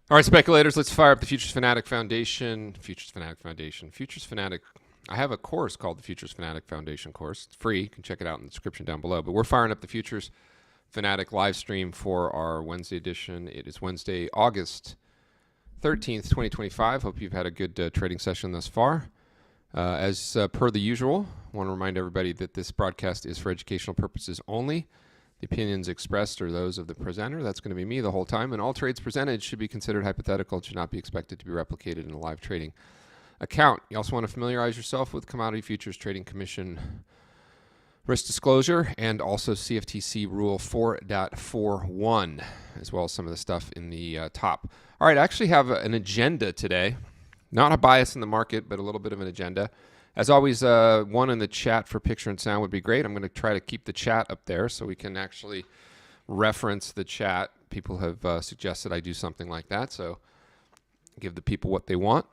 All right, speculators, let's fire up the Futures Fanatic Foundation. Futures Fanatic. I have a course called the Futures Fanatic Foundation course. It's free. You can check it out in the description down below. But we're firing up the Futures Fanatic live stream for our Wednesday edition. It is Wednesday, August 13th, 2025. Hope you've had a good trading session thus far. As per the usual, I want to remind everybody that this broadcast is for educational purposes only. The opinions expressed are those of the presenter. That's going to be me the whole time. And all trades presented should be considered hypothetical and should not be expected to be replicated in a live trading account. You also want to familiarize yourself with Commodity Futures Trading Commission risk disclosure and also CFTC Rule 4.41, as well as some of the stuff in the top. All right, I actually have an agenda today. Not a bias in the market, but a little bit of an agenda. As always, one in the chat for picture and sound would be great. I'm going to try to keep the chat up there so we can actually reference the chat. People have suggested I do something like that, so give the people what they want.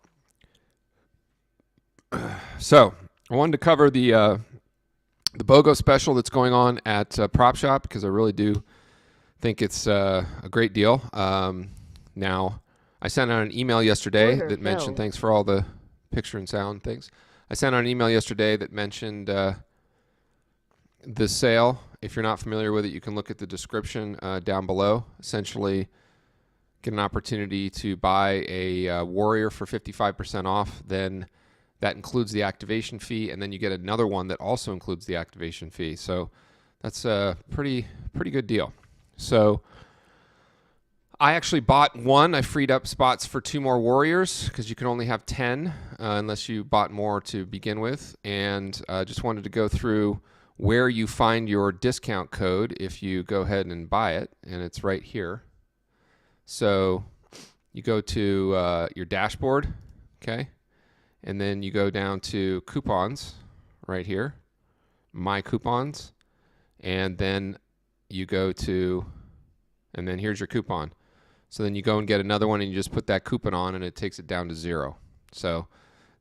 So I wanted to cover the BOGO special that's going on at Prop Shop because I really do think it's a great deal. Now, I sent out an email yesterday that mentioned, thanks for all the picture and sound things. I sent out an email yesterday that mentioned the sale. If you're not familiar with it, you can look at the description down below. Essentially, get an opportunity to buy a Warrior for 55% off. Then that includes the activation fee, and then you get another one that also includes the activation fee. So that's a pretty good deal. So I actually bought one. I freed up spots for 2 more Warriors because you can only have 10 unless you bought more to begin with. And just wanted to go through where you find your discount code if you go ahead and buy it. And it's right here. So you go to your dashboard, okay? And then you go down to coupons right here, my coupons. And then you go to, and then here's your coupon. So then you go and get another one and you just put that coupon on and it takes it down to 0. So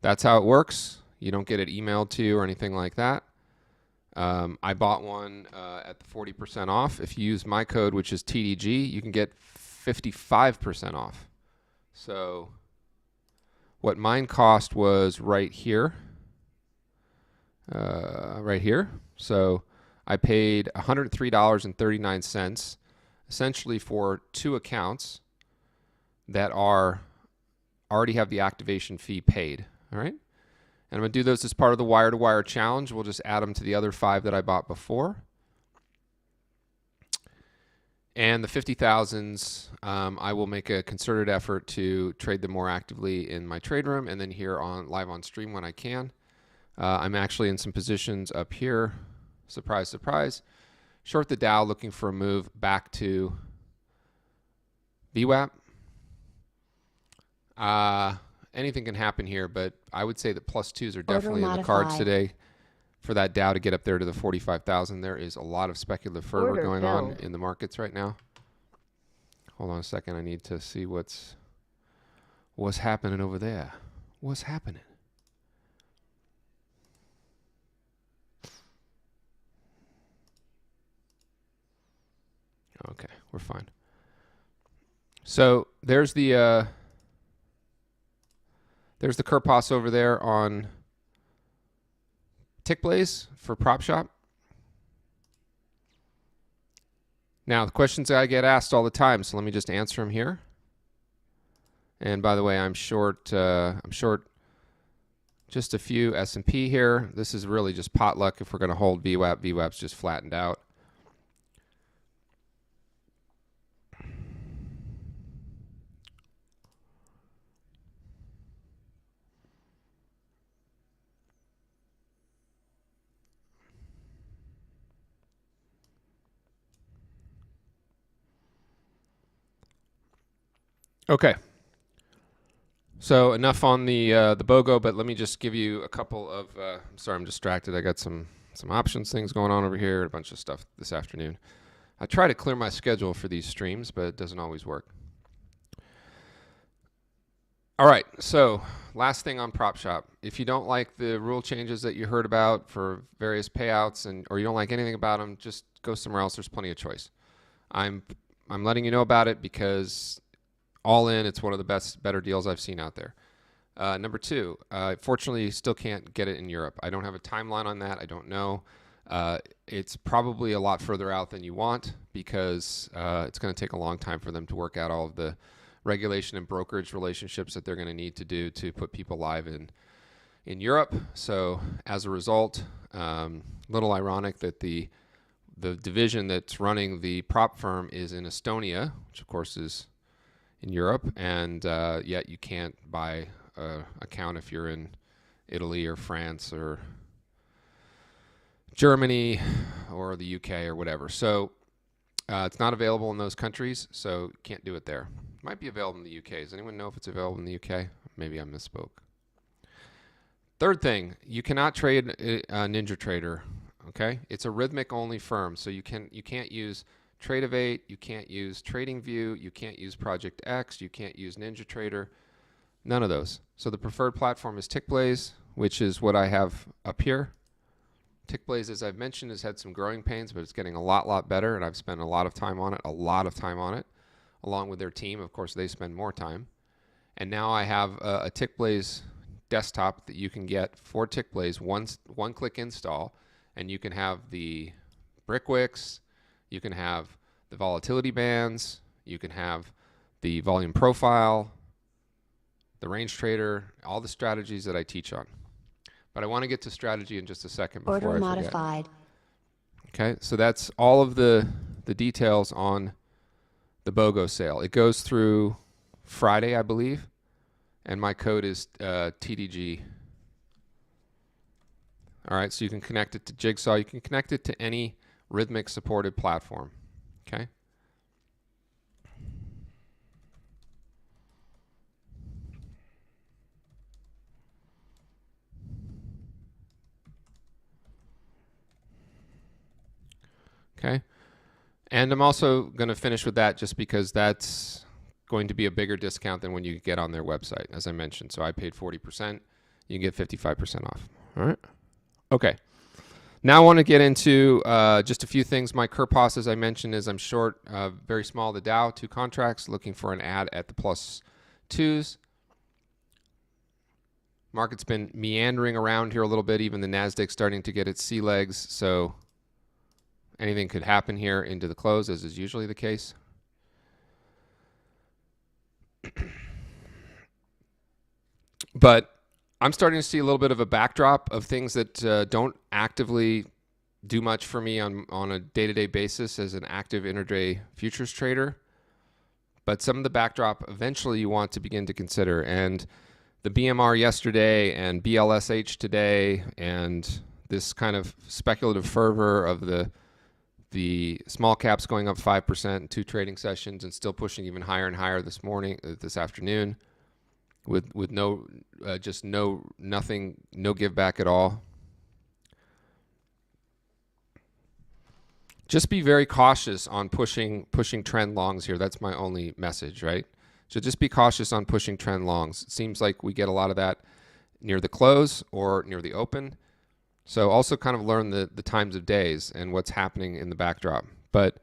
that's how it works. You don't get it emailed to you or anything like that. I bought one at the 40% off. If you use my code, which is TDG, you can get 55% off. So what mine cost was right here. Right here. So I paid $103.39. Essentially for 2 accounts that already have the activation fee paid. All right. And I'm going to do those as part of the wire-to-wire challenge. We'll just add them to the other 5 that I bought before. And the 50,000s, I will make a concerted effort to trade them more actively in my trade room and then here on live on stream when I can. I'm actually in some positions up here. Surprise, surprise. Short the Dow, looking for a move back to VWAP. Anything can happen here, but I would say that +2s are definitely in the cards today for that Dow to get up there to the 45,000. There is a lot of speculative fervor going on in the markets right now. Hold on a second. I need to see what's happening over there. What's happening? Okay, we're fine. So there's the Kerpas over there on TickBlaze for Prop Shop. Now the questions that I get asked all the time, so let me just answer them here. And by the way, I'm short just a few S&P here. This is really just potluck if we're going to hold VWAP. VWAP's just flattened out. Okay. So enough on the BOGO, but let me just give you a couple of. I'm sorry, I'm distracted. I got some options things going on over here, a bunch of stuff this afternoon. I try to clear my schedule for these streams, but it doesn't always work. All right, so last thing on Prop Shop. If you don't like the rule changes that you heard about for various payouts, or you don't like anything about them, just go somewhere else. There's plenty of choice. I'm letting you know about it because all in, it's one of the better deals I've seen out there. Number two, fortunately, you still can't get it in Europe. I don't have a timeline on that. I don't know. It's probably a lot further out than you want because it's going to take a long time for them to work out all of the regulation and brokerage relationships that they're going to need to do to put people live in Europe. So as a result, little ironic that the division that's running the prop firm is in Estonia, which of course is in Europe, and yet you can't buy an account if you're in Italy or France or Germany or the UK or whatever. So it's not available in those countries, so you can't do it there. It might be available in the UK. Does anyone know if it's available in the UK? Maybe I misspoke. Third thing, you cannot trade NinjaTrader. Okay, it's a Rithmic only firm, so you can't use Tradovate, you can't use TradingView, you can't use ProjectX, you can't use NinjaTrader, none of those. So the preferred platform is TickBlaze, which is what I have up here. TickBlaze, as I've mentioned, has had some growing pains, but it's getting a lot better, and I've spent a lot of time on it, along with their team. Of course, they spend more time. And now I have a TickBlaze desktop that you can get for TickBlaze, one-click install, and you can have the brick wicks, you can have the volatility bands, you can have the volume profile, the range trader, all the strategies that I teach on. But I want to get to strategy in just a second before Order I modified. forget. Okay, so that's all of the details on the BOGO sale. It goes through Friday, I believe, and my code is TDG. All right, so you can connect it to Jigsaw. You can connect it to any Rithmic-supported platform. Okay. Okay. And I'm also going to finish with that just because that's going to be a bigger discount than when you get on their website, as I mentioned. So I paid 40%. You can get 55% off. All right. Okay. Now I want to get into just a few things. My Kerpos, as I mentioned, is I'm short very small the Dow, 2 contracts, looking for an add at the plus 2s. Market's been meandering around here a little bit. Even the Nasdaq's starting to get its sea legs. So anything could happen here into the close, as is usually the case. But I'm starting to see a little bit of a backdrop of things that don't actively do much for me on a day-to-day basis as an active intraday futures trader. But some of the backdrop eventually you want to begin to consider. And the BMR yesterday and BLSH today and this kind of speculative fervor of the small caps going up 5% in 2 trading sessions and still pushing even higher and higher this afternoon. With no nothing, no give back at all. Just be very cautious on pushing trend longs here. That's my only message, right? So just be cautious on pushing trend longs. It seems like we get a lot of that near the close or near the open. So also kind of learn the times of days and what's happening in the backdrop. But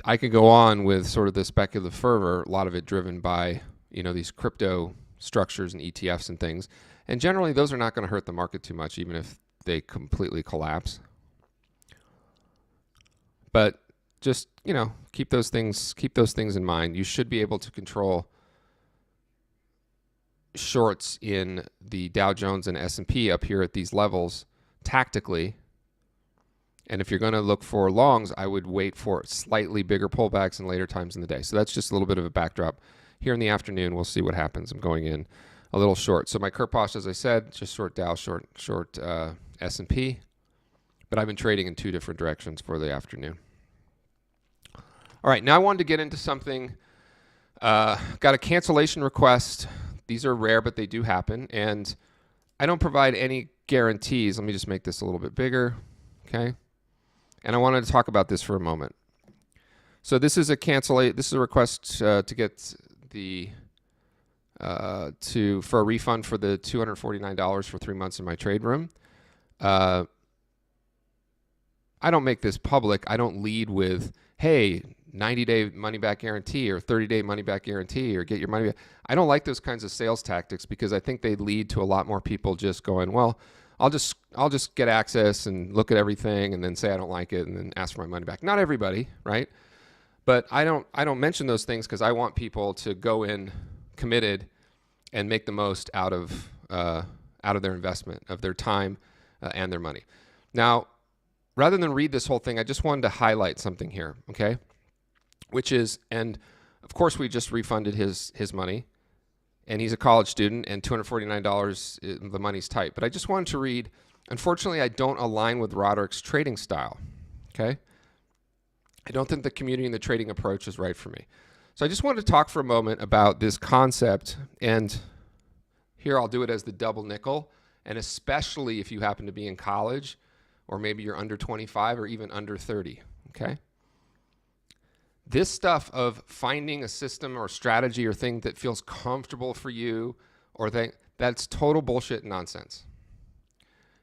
I could go on with sort of the speculative fervor, a lot of it driven by these crypto structures and ETFs and things. And generally, those are not going to hurt the market too much, even if they completely collapse. But just, keep those things in mind. You should be able to control shorts in the Dow Jones and S&P up here at these levels tactically. And if you're going to look for longs, I would wait for slightly bigger pullbacks in later times in the day. So that's just a little bit of a backdrop. Here in the afternoon, we'll see what happens. I'm going in a little short. So my Kerpos, as I said, just short Dow, short S&P. But I've been trading in 2 different directions for the afternoon. All right, now I wanted to get into something. Got a cancellation request. These are rare, but they do happen. And I don't provide any guarantees. Let me just make this a little bit bigger. Okay. And I wanted to talk about this for a moment. So this is a request to get for a refund for the $249 for 3 months in my trade room. I don't make this public. I don't lead with, hey, 90-day money-back guarantee or 30-day money-back guarantee or get your money back. I don't like those kinds of sales tactics because I think they lead to a lot more people just going, well, I'll just get access and look at everything and then say I don't like it and then ask for my money back. Not everybody, right? But I don't mention those things because I want people to go in committed and make the most out of their investment, of their time and their money. Now, rather than read this whole thing, I just wanted to highlight something here, okay? Which is, and of course we just refunded his money, and he's a college student, and $249, the money's tight. But I just wanted to read, unfortunately, I don't align with Roderick's trading style, okay? I don't think the community and the trading approach is right for me. So I just wanted to talk for a moment about this concept, and here I'll do it as the double nickel, and especially if you happen to be in college, or maybe you're under 25 or even under 30, okay? This stuff of finding a system or strategy or thing that feels comfortable for you or that's total bullshit and nonsense.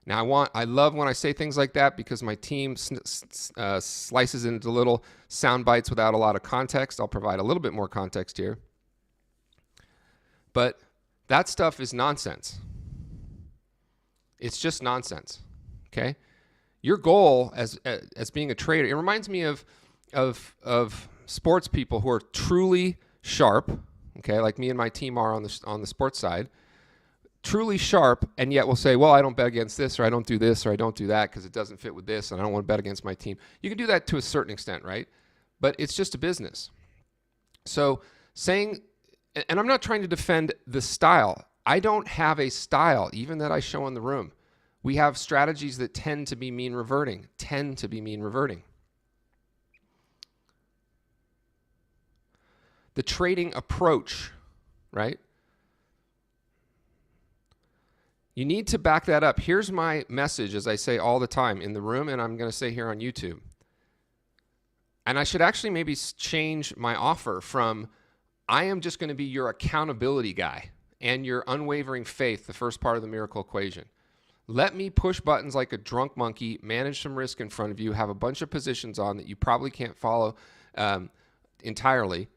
Now, I love when I say things like that because my team slices into little sound bites without a lot of context. I'll provide a little bit more context here. But that stuff is nonsense. It's just nonsense, okay? Your goal as being a trader, it reminds me of sports people who are truly sharp, okay, like me and my team are on the sports side, truly sharp, and yet will say, well, I don't bet against this, or I don't do this, or I don't do that because it doesn't fit with this, and I don't want to bet against my team. You can do that to a certain extent, right? But it's just a business. So saying, and I'm not trying to defend the style. I don't have a style, even that I show in the room. We have strategies that tend to be mean reverting. The trading approach, right? You need to back that up. Here's my message, as I say all the time in the room, and I'm going to say here on YouTube. And I should actually maybe change my offer from, I am just going to be your accountability guy and your unwavering faith, the first part of the miracle equation. Let me push buttons like a drunk monkey, manage some risk in front of you, have a bunch of positions on that you probably can't follow entirely.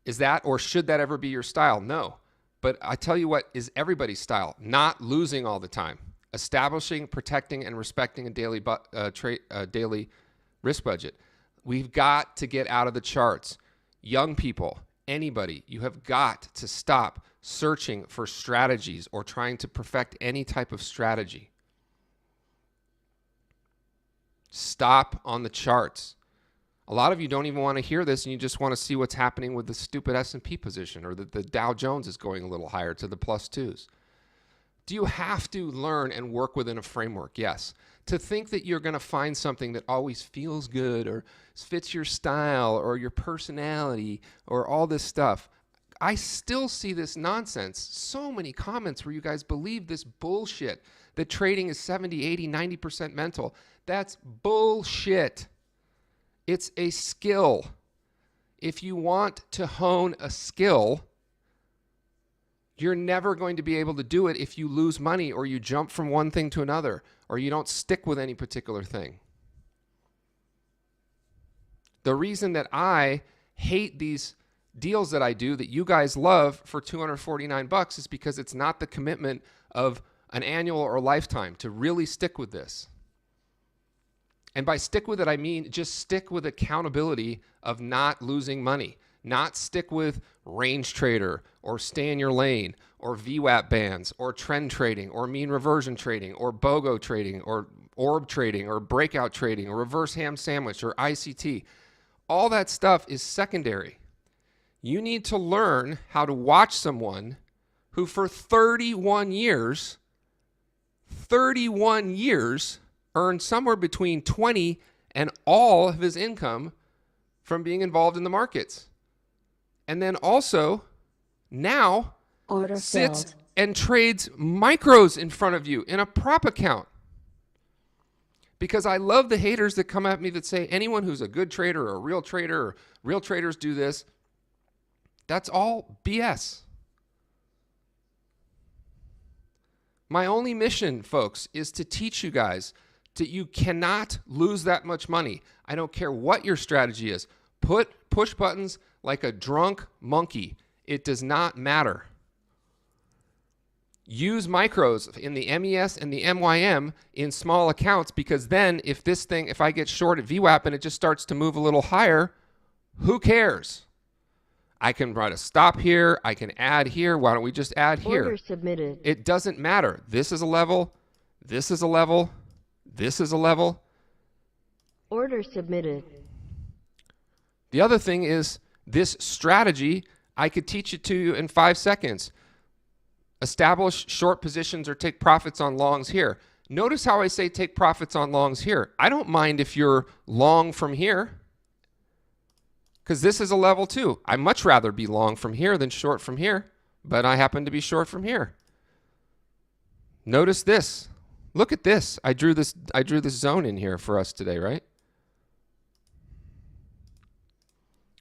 Is that, or should that ever be your style? No. But I tell you what is everybody's style: not losing all the time, establishing, protecting, and respecting a daily risk budget. We've got to get out of the charts. Young people, anybody, you have got to stop searching for strategies or trying to perfect any type of strategy. Stop on the charts. A lot of you don't even want to hear this, and you just want to see what's happening with the stupid S&P position, or that the Dow Jones is going a little higher to the +2s. Do you have to learn and work within a framework? Yes. To think that you're going to find something that always feels good or fits your style or your personality or all this stuff. I still see this nonsense. So many comments where you guys believe this bullshit that trading is 70, 80, 90% mental. That's bullshit. It's a skill. If you want to hone a skill, you're never going to be able to do it if you lose money or you jump from one thing to another or you don't stick with any particular thing. The reason that I hate these deals that I do that you guys love for $249 is because it's not the commitment of an annual or lifetime to really stick with this. And by stick with it, I mean just stick with accountability of not losing money. Not stick with range trader or stay in your lane or VWAP bands or trend trading or mean reversion trading or BOGO trading or orb trading or breakout trading or reverse ham sandwich or ICT. All that stuff is secondary. You need to learn how to watch someone who for 31 years earned somewhere between 20 and all of his income from being involved in the markets. And then also now sits and trades micros in front of you in a prop account. Because I love the haters that come at me that say anyone who's a good trader or a real trader or real traders do this. That's all BS. My only mission, folks, is to teach you guys that you cannot lose that much money. I don't care what your strategy is. Push buttons like a drunk monkey. It does not matter. Use micros in the MES and the MYM in small accounts, because then if I get short at VWAP and it just starts to move a little higher, who cares? I can write a stop here. I can add here. Why don't we just add here? Order submitted. It doesn't matter. This is a level. This is a level. This is a level. Order submitted. The other thing is this strategy, I could teach it to you in 5 seconds. Establish short positions or take profits on longs here. Notice how I say take profits on longs here. I don't mind if you're long from here, because this is a level too. I'd much rather be long from here than short from here, but I happen to be short from here. Notice this. Look at this. I drew this zone in here for us today, right?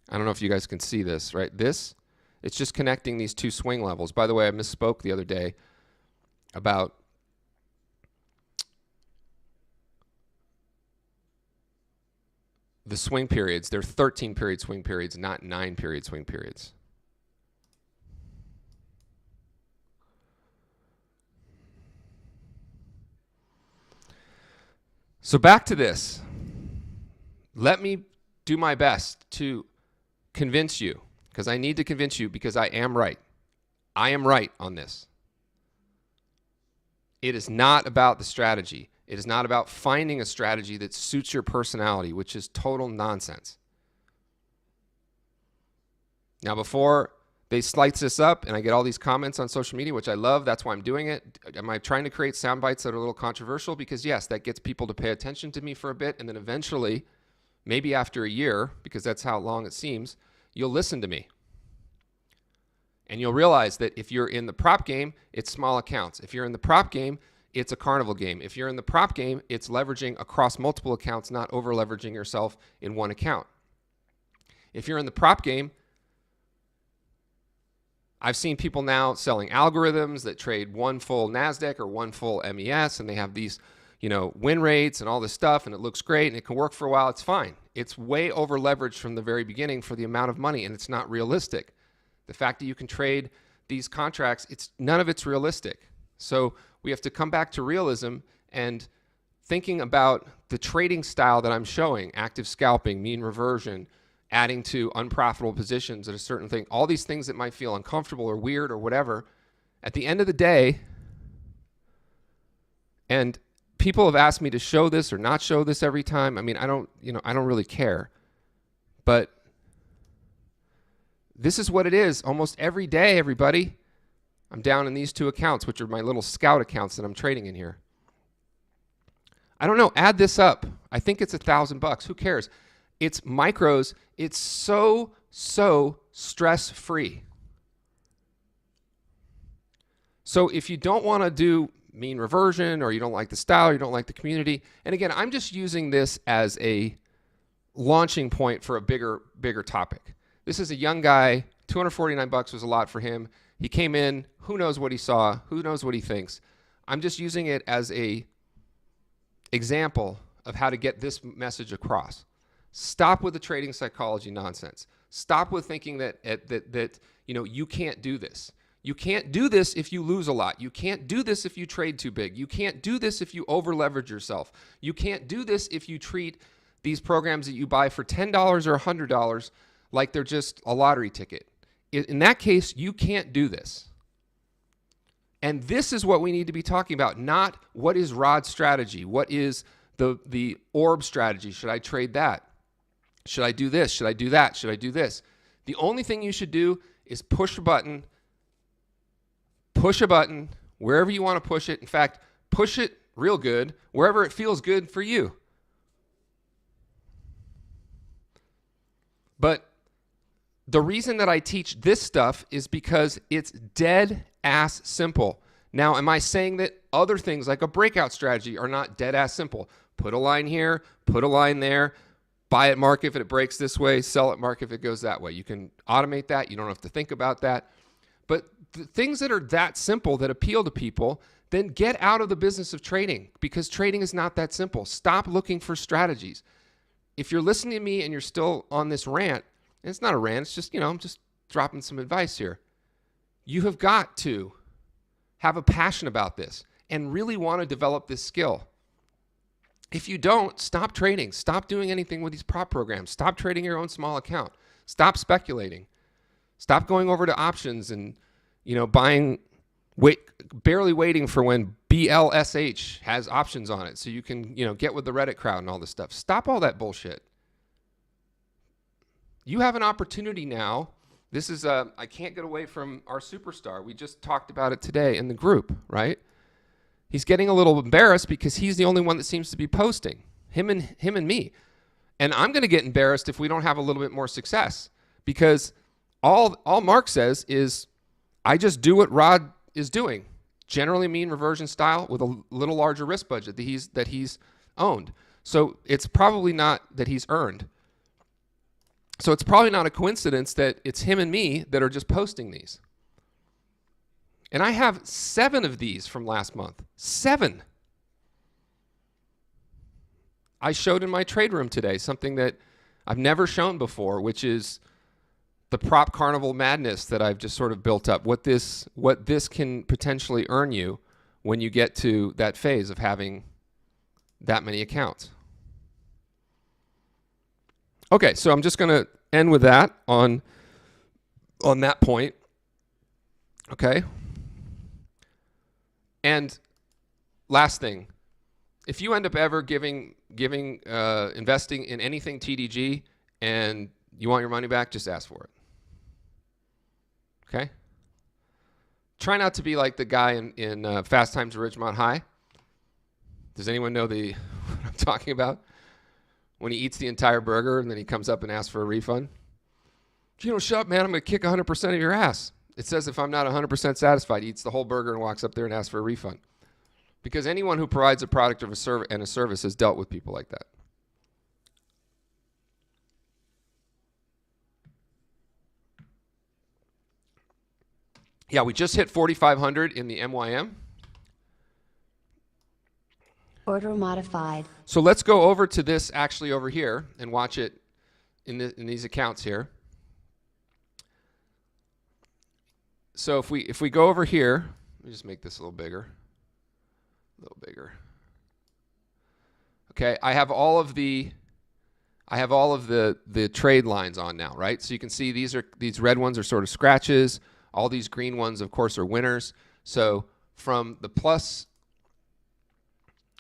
I don't know if you guys can see this, right? It's just connecting these two swing levels. By the way, I misspoke the other day about the swing periods. They're 13-period swing periods, not 9-period swing periods. So back to this. Let me do my best to convince you, because I need to convince you, because I am right. I am right on this. It is not about the strategy. It is not about finding a strategy that suits your personality, which is total nonsense. Now, before they slice this up and I get all these comments on social media, which I love, that's why I'm doing it. Am I trying to create sound bites that are a little controversial? Because yes, that gets people to pay attention to me for a bit, and then eventually, maybe after a year, because that's how long it seems, you'll listen to me. And you'll realize that if you're in the prop game, it's small accounts. If you're in the prop game, it's a carnival game. If you're in the prop game, it's leveraging across multiple accounts, not over leveraging yourself in one account. If you're in the prop game, I've seen people now selling algorithms that trade one full NASDAQ or one full MES, and they have these, win rates and all this stuff, and it looks great and it can work for a while. It's fine. It's way over leveraged from the very beginning for the amount of money, and it's not realistic. The fact that you can trade these contracts, none of it's realistic. So we have to come back to realism and thinking about the trading style that I'm showing: active scalping, mean reversion, adding to unprofitable positions at a certain thing, all these things that might feel uncomfortable or weird or whatever. At the end of the day, and people have asked me to show this or not show this every time. I mean, I don't really care. But this is what it is almost every day, everybody. I'm down in these two accounts, which are my little scout accounts that I'm trading in here. I don't know. Add this up. I think it's $1,000. Who cares? It's micros. It's so stress-free. So if you don't want to do mean reversion, or you don't like the style, you don't like the community, and again, I'm just using this as a launching point for a bigger topic. This is a young guy. $249 was a lot for him. He came in. Who knows what he saw? Who knows what he thinks? I'm just using it as a example of how to get this message across. Stop with the trading psychology nonsense. Stop with thinking that you can't do this. You can't do this if you lose a lot. You can't do this if you trade too big. You can't do this if you over leverage yourself. You can't do this if you treat these programs that you buy for $10 or $100 like they're just a lottery ticket. In that case, you can't do this. And this is what we need to be talking about, not what is Rod's strategy. What is the orb strategy? Should I trade that? Should I do this? Should I do that? Should I do this? The only thing you should do is push a button wherever you want to push it. In fact, push it real good wherever it feels good for you. But the reason that I teach this stuff is because it's dead ass simple. Now, am I saying that other things like a breakout strategy are not dead ass simple? Put a line here, put a line there, buy at market if it breaks this way, sell at market if it goes that way. You can automate that. You don't have to think about that. But the things that are that simple that appeal to people, then get out of the business of trading, because trading is not that simple. Stop looking for strategies. if you're listening to me and you're still on this rant, and it's not a rant, it's just, I'm just dropping some advice here. You have got to have a passion about this and really want to develop this skill. If you don't, stop trading. Stop doing anything with these prop programs. Stop trading your own small account. Stop speculating. Stop going over to options and, buying, barely waiting for when BLSH has options on it so you can, get with the Reddit crowd and all this stuff. Stop all that bullshit. You have an opportunity now. This is, I can't get away from our superstar. We just talked about it today in the group, right? He's getting a little embarrassed because he's the only one that seems to be posting, him and me. And I'm going to get embarrassed if we don't have a little bit more success, because all Mark says is, I just do what Rod is doing, generally mean reversion style with a little larger risk budget that he's owned. So it's probably not that he's earned. So it's probably not a coincidence that it's him and me that are just posting these. And I have 7 of these from last month. 7. I showed in my trade room today something that I've never shown before, which is the prop carnival madness that I've just sort of built up. What this can potentially earn you when you get to that phase of having that many accounts. Okay, so I'm just going to end with that on that point. Okay. And last thing, if you end up ever investing in anything TDG and you want your money back, just ask for it. Okay? Try not to be like the guy in Fast Times at Ridgemont High. Does anyone know what I'm talking about? When he eats the entire burger and then he comes up and asks for a refund. Shut up, man. I'm going to kick 100% of your ass. It says if I'm not 100% satisfied, he eats the whole burger and walks up there and asks for a refund. Because anyone who provides a product or a service has dealt with people like that. Yeah, we just hit 4,500 in the MYM. Order modified. So let's go over to this actually over here and watch it in these accounts here. So if we go over here, let me just make this a little bigger. Okay, I have all of the trade lines on now, right? So you can see these red ones are sort of scratches. All these green ones, of course, are winners. So from the plus,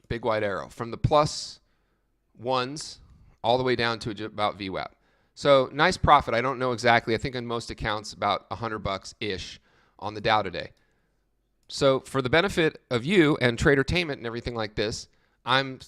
big white arrow, from the plus ones all the way down to about VWAP. So nice profit. I don't know exactly. I think on most accounts about $100-ish on the Dow today. So for the benefit of you and Tradertainment and everything like this, I'm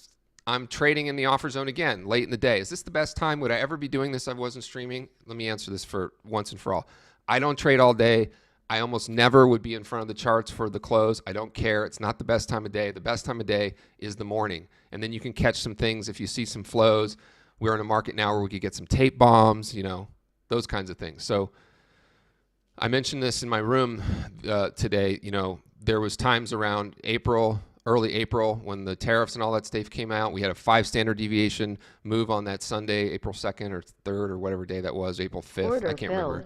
trading in the offer zone again late in the day. Is this the best time? Would I ever be doing this if I wasn't streaming? Let me answer this for once and for all. I don't trade all day. I almost never would be in front of the charts for the close. I don't care. It's not the best time of day. The best time of day is the morning. And then you can catch some things if you see some flows. We're in a market now where we could get some tape bombs, those kinds of things. So I mentioned this in my room today. There was times around early April, when the tariffs and all that stuff came out. We had a 5 standard deviation move on that Sunday, April 2nd or 3rd or whatever day that was, April 5th. I can't remember.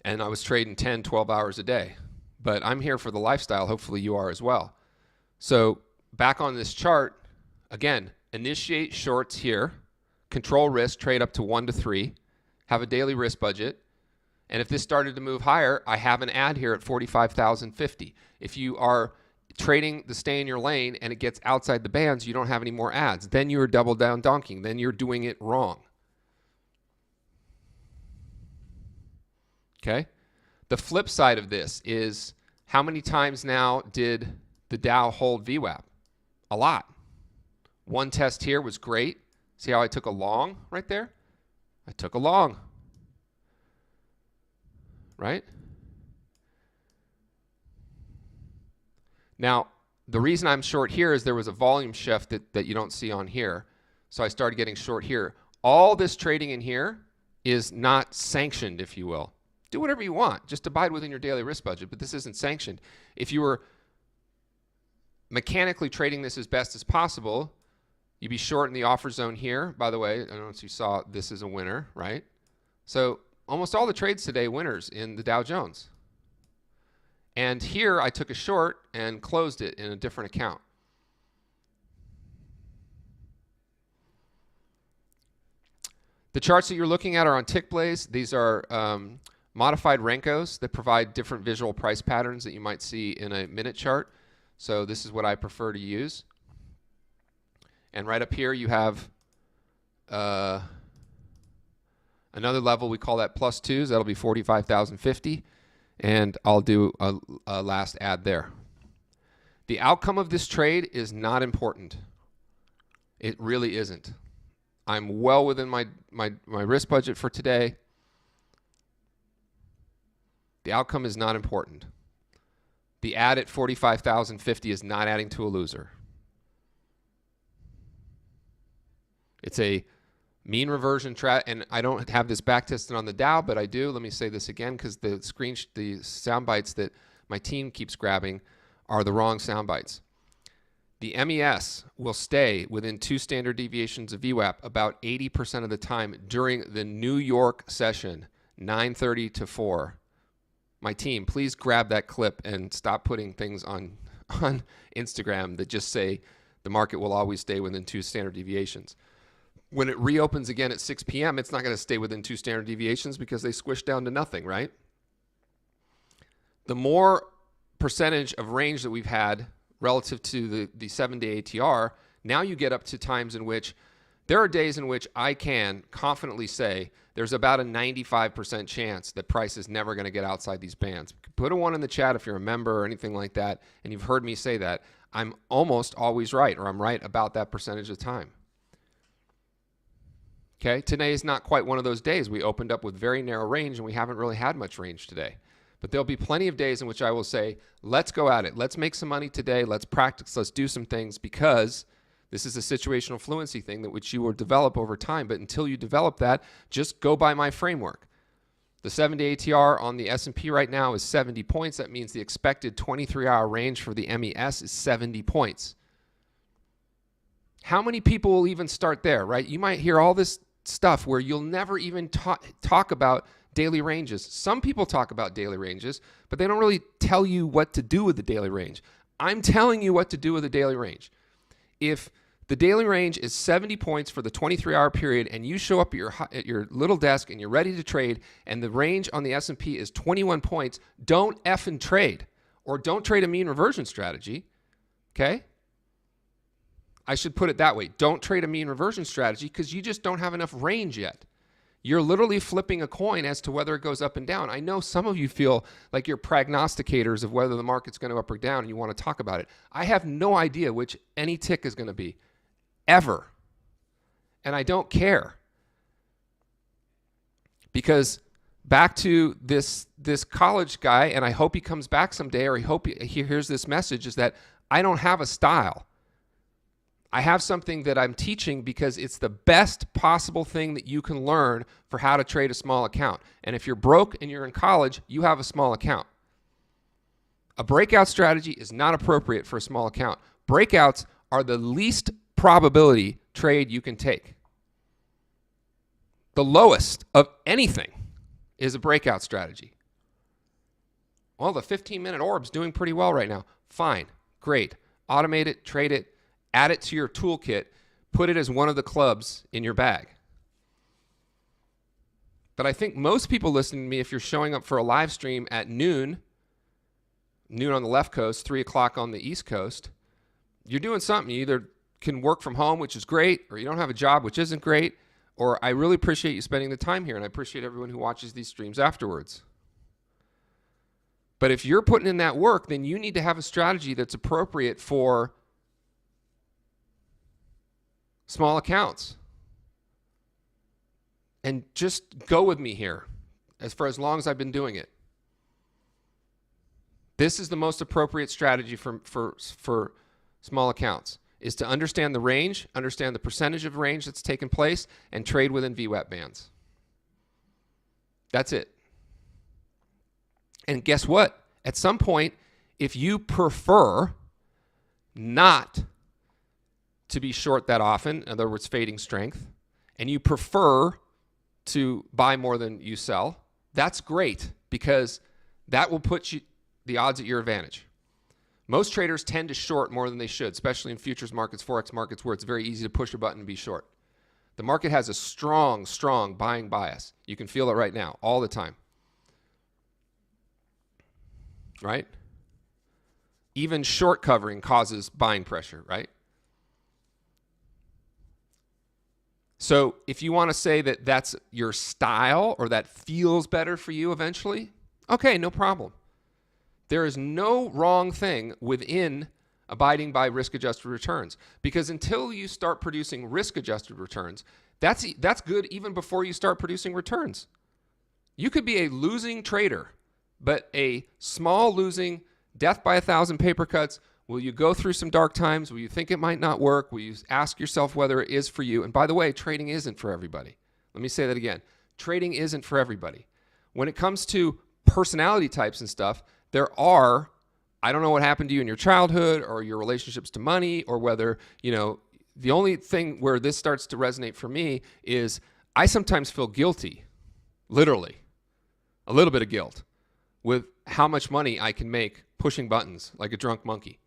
And I was trading 10, 12 hours a day. But I'm here for the lifestyle. Hopefully you are as well. So back on this chart, again, initiate shorts here, control risk, trade up to 1 to 3, have a daily risk budget. And if this started to move higher, I have an ad here at 45,050. If you are trading the stay in your lane and it gets outside the bands, you don't have any more ads. Then you're double down donking. Then you're doing it wrong. Okay? The flip side of this is, how many times now did the Dow hold VWAP? A lot. One test here was great. See how I took a long right there? I took a long. Right? Now, the reason I'm short here is there was a volume shift that you don't see on here. So I started getting short here. All this trading in here is not sanctioned, if you will. Do whatever you want. Just abide within your daily risk budget, but this isn't sanctioned. If you were mechanically trading this as best as possible, You'd be short in the offer zone here. By the way, I don't know if you saw, this is a winner, right? So almost all the trades today, winners in the Dow Jones. And here I took a short and closed it in a different account. The charts that you're looking at are on TickBlaze. These are modified Renkos that provide different visual price patterns that you might see in a minute chart. So this is what I prefer to use. And right up here you have another level. We call that +2s. That'll be 45,050. And I'll do a last add there. The outcome of this trade is not important. It really isn't. I'm well within my risk budget for today. The outcome is not important. The add at 45,050 is not adding to a loser. It's a mean reversion trap, and I don't have this back tested on the Dow, but I do. Let me say this again because the sound bites that my team keeps grabbing are the wrong sound bites. The MES will stay within 2 standard deviations of VWAP about 80% of the time during the New York session, 9:30 to 4. My team, please grab that clip and stop putting things on Instagram that just say the market will always stay within 2 standard deviations. When it reopens again at 6 p.m., it's not going to stay within 2 standard deviations because they squish down to nothing, right? The more percentage of range that we've had relative to the 7-day ATR, now you get up to times in which there are days in which I can confidently say there's about a 95% chance that price is never going to get outside these bands. Put a 1 in the chat if you're a member or anything like that, and you've heard me say that. I'm almost always right, or I'm right about that percentage of time. Okay, today is not quite one of those days. We opened up with very narrow range, and we haven't really had much range today. But there'll be plenty of days in which I will say, let's go at it. Let's make some money today. Let's practice. Let's do some things, because this is a situational fluency thing that which you will develop over time. But until you develop that, just go by my framework. The 7-day ATR on the S&P right now is 70 points. That means the expected 23-hour range for the MES is 70 points. How many people will even start there, right? You might hear all this stuff where you'll never even talk about daily ranges. Some people talk about daily ranges, but they don't really tell you what to do with the daily range. I'm telling you what to do with the daily range. If the daily range is 70 points for the 23-hour period and you show up at your little desk and you're ready to trade and the range on the S&P is 21 points, don't effing trade, or don't trade a mean reversion strategy, okay? I should put it that way. Don't trade a mean reversion strategy because you just don't have enough range yet. You're literally flipping a coin as to whether it goes up and down. I know some of you feel like you're prognosticators of whether the market's going to up or down and you want to talk about it. I have no idea which any tick is going to be, ever. And I don't care. Because back to this college guy, and I hope he comes back someday, or I hope he hears this message, is that I don't have a style. I have something that I'm teaching because it's the best possible thing that you can learn for how to trade a small account. And if you're broke and you're in college, you have a small account. A breakout strategy is not appropriate for a small account. Breakouts are the least probability trade you can take. The lowest of anything is a breakout strategy. Well, the 15-minute orb's doing pretty well right now. Fine, great. Automate it, trade it. Add it to your toolkit, put it as one of the clubs in your bag. But I think most people listening to me, if you're showing up for a live stream at noon on the left coast, 3 o'clock on the east coast, you're doing something. You either can work from home, which is great, or you don't have a job, which isn't great, or I really appreciate you spending the time here, and I appreciate everyone who watches these streams afterwards. But if you're putting in that work, then you need to have a strategy that's appropriate for small accounts. And just go with me here for as long as I've been doing it. This is the most appropriate strategy for small accounts, is to understand the range, understand the percentage of range that's taken place, and trade within VWAP bands. That's it. And guess what? At some point, if you prefer not to be short that often, in other words, fading strength, and you prefer to buy more than you sell, that's great because that will put you the odds at your advantage. Most traders tend to short more than they should, especially in futures markets, forex markets, where it's very easy to push a button and be short. The market has a strong, strong buying bias. You can feel it right now, all the time. Right? Even short covering causes buying pressure, right? So if you want to say that that's your style or that feels better for you eventually, okay, no problem. There is no wrong thing within abiding by risk-adjusted returns, because until you start producing risk-adjusted returns, that's good even before you start producing returns. You could be a losing trader, but a small losing, death by 1,000 paper cuts. Will you go through some dark times? Will you think it might not work? Will you ask yourself whether it is for you? And by the way, trading isn't for everybody. Let me say that again. Trading isn't for everybody. When it comes to personality types and stuff, there are, I don't know what happened to you in your childhood or your relationships to money, or whether, the only thing where this starts to resonate for me is I sometimes feel guilty, literally, a little bit of guilt, with how much money I can make pushing buttons like a drunk monkey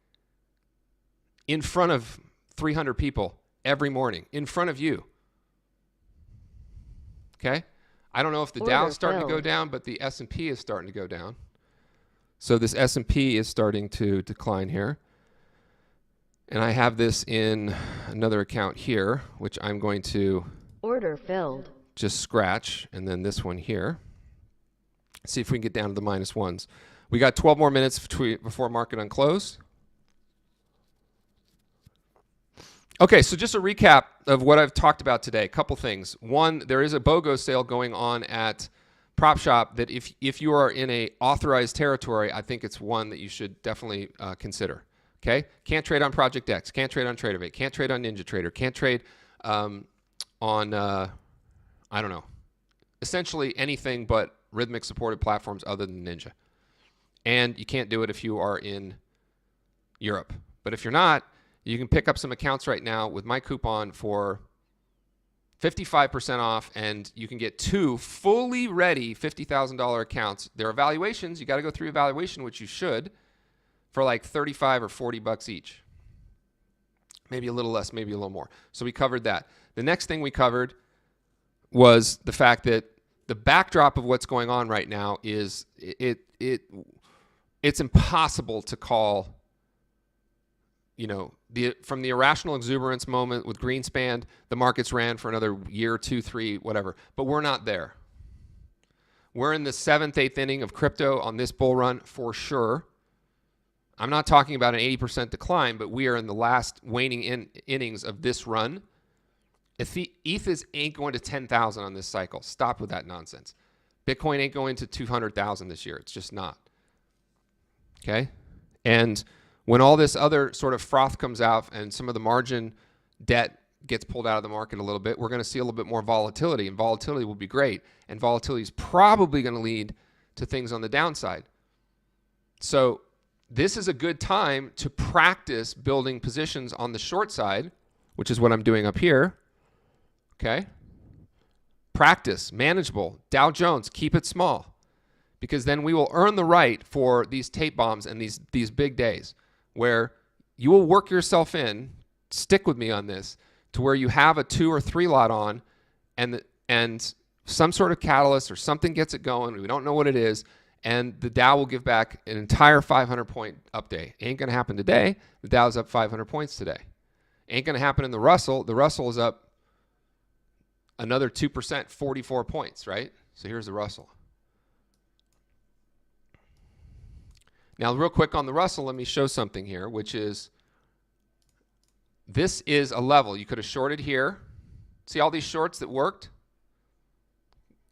in front of 300 people every morning, in front of you. Okay? I don't know if the Dow is starting to go down, but the S&P is starting to go down. So this S&P is starting to decline here. And I have this in another account here, which I'm going to order filled. Just scratch, and then this one here. See if we can get down to the minus ones. We got 12 more minutes before market unclose. Okay, so just a recap of what I've talked about today. A couple things. One, there is a BOGO sale going on at PropShop that if you are in a authorized territory, I think it's one that you should definitely consider. Okay? Can't trade on ProjectX. Can't trade on Tradovate. Can't trade on NinjaTrader. Can't trade on, I don't know, essentially anything but Rithmic-supported platforms other than Ninja. And you can't do it if you are in Europe. But if you're not, you can pick up some accounts right now with my coupon for 55% off, and you can get 2 fully ready $50,000 accounts. There are evaluations. You got to go through evaluation, which you should, for like 35 or 40 bucks each. Maybe a little less, maybe a little more. So we covered that. The next thing we covered was the fact that the backdrop of what's going on right now is it's impossible to call, from the irrational exuberance moment with Greenspan, the markets ran for another year, 2, 3, whatever. But we're not there. We're in the 7th, 8th inning of crypto on this bull run for sure. I'm not talking about an 80% decline, but we are in the last waning innings of this run. ETH ain't going to 10,000 on this cycle. Stop with that nonsense. Bitcoin ain't going to 200,000 this year. It's just not. Okay? And when all this other sort of froth comes out and some of the margin debt gets pulled out of the market a little bit, we're going to see a little bit more volatility, and volatility will be great. And volatility is probably going to lead to things on the downside. So this is a good time to practice building positions on the short side, which is what I'm doing up here. Okay? Practice, manageable. Dow Jones, keep it small, because then we will earn the right for these tape bombs and these big days where you will work yourself in, stick with me on this, to where you have a 2 or 3 lot on and some sort of catalyst or something gets it going. We don't know what it is. And the Dow will give back an entire 500-point up day. Ain't going to happen today. The Dow's up 500 points today. Ain't going to happen in the Russell. The Russell is up another 2%, 44 points, right? So here's the Russell. Now, real quick on the Russell, let me show something here, which is this is a level. You could have shorted here. See all these shorts that worked?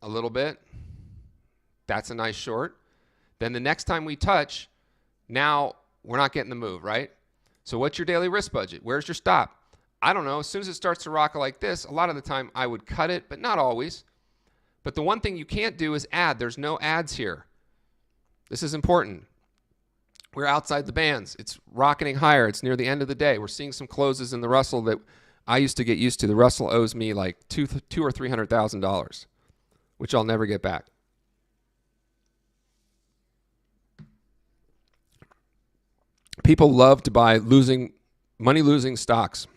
A little bit. That's a nice short. Then the next time we touch, now we're not getting the move, right? So what's your daily risk budget? Where's your stop? I don't know. As soon as it starts to rock like this, a lot of the time I would cut it, but not always. But the one thing you can't do is add. There's no ads here. This is important. We're outside the bands. It's rocketing higher. It's near the end of the day. We're seeing some closes in the Russell that I used to get used to. The Russell owes me like $200,000 or $300,000, which I'll never get back. People love to buy money-losing stocks.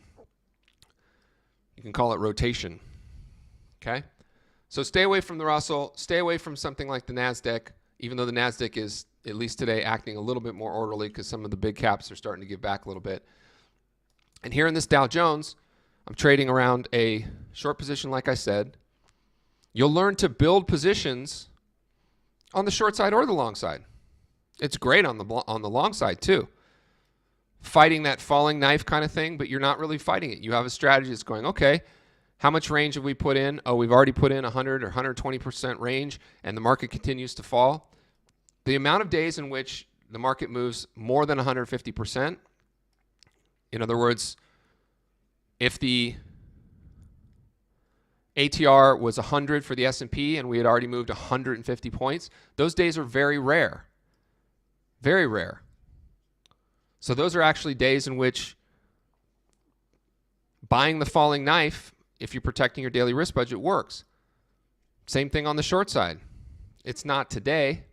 You can call it rotation. Okay? So stay away from the Russell. Stay away from something like the NASDAQ, even though the NASDAQ is, at least today, acting a little bit more orderly because some of the big caps are starting to give back a little bit. And here in this Dow Jones, I'm trading around a short position, like I said. You'll learn to build positions on the short side or the long side. It's great on the long side too. Fighting that falling knife kind of thing, but you're not really fighting it. You have a strategy that's going, okay, how much range have we put in? Oh, we've already put in 100 or 120% range, and the market continues to fall. The amount of days in which the market moves more than 150%, in other words, if the ATR was 100 for the S&P and we had already moved 150 points, those days are very rare. Very rare. So those are actually days in which buying the falling knife, if you're protecting your daily risk budget, works. Same thing on the short side. It's not today,